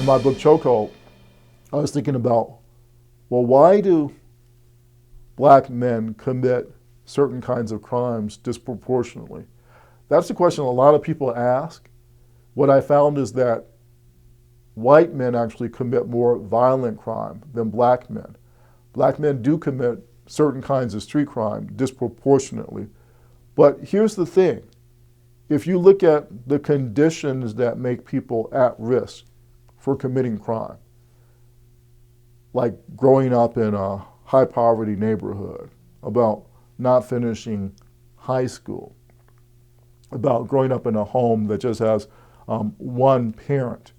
my book Chokehold, I was thinking about, well, why do black men commit certain kinds of crimes disproportionately? That's the question a lot of people ask. What I found is that white men actually commit more violent crime than black men. Black men do commit certain kinds of street crime disproportionately. But here's the thing. If you look at the conditions that make people at risk for committing crime, like growing up in a high poverty neighborhood, about not finishing high school, about growing up in a home that just has one parent,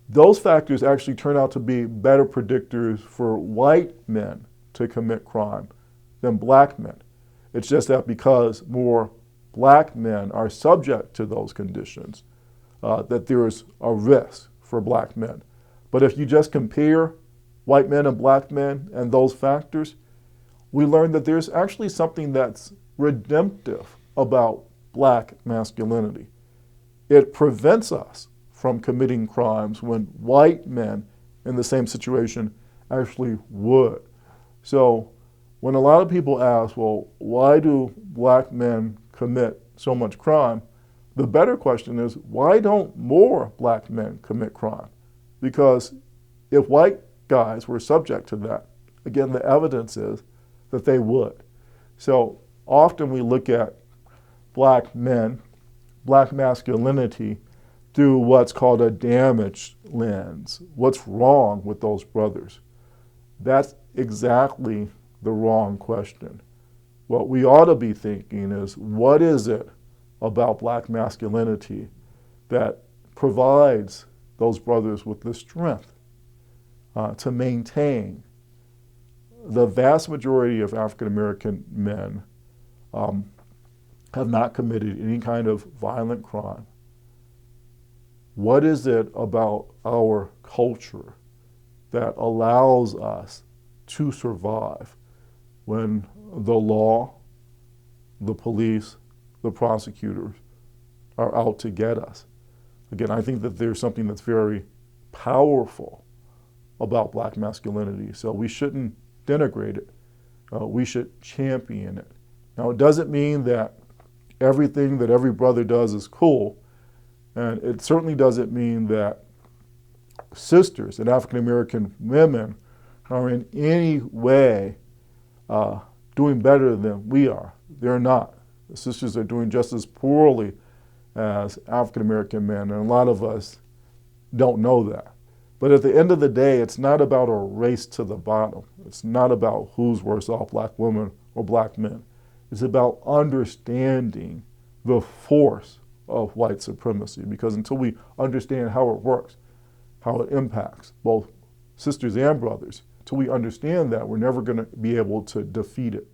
those factors actually turn out to be better predictors for white men to commit crime than black men. It's just that because more black men are subject to those conditions, that there is a risk for black men. But if you just compare white men and black men and those factors, we learn that there's actually something that's redemptive about black masculinity. It prevents us from committing crimes when white men in the same situation actually would. So when a lot of people ask, well, why do black men commit so much crime? The better question is, why don't more black men commit crime? Because if white guys were subject to that, again, the evidence is that they would. So often we look at black men, black masculinity, through what's called a damaged lens. What's wrong with those brothers? That's exactly the wrong question. What we ought to be thinking is, what is it about black masculinity that provides those brothers with the strength to maintain? The vast majority of African American men have not committed any kind of violent crime. What is it about our culture that allows us to survive when the law, the police, the prosecutors are out to get us? Again, I think that there's something that's very powerful about black masculinity, so we shouldn't denigrate it. We should champion it. Now, it doesn't mean that everything that every brother does is cool, and it certainly doesn't mean that sisters and African American women are in any way doing better than we are. They're not. The sisters are doing just as poorly as African American men, and a lot of us don't know that. But at the end of the day, it's not about a race to the bottom. It's not about who's worse off, black women or black men. It's about understanding the force of white supremacy, because until we understand how it works, how it impacts both sisters and brothers, until we understand that, we're never going to be able to defeat it.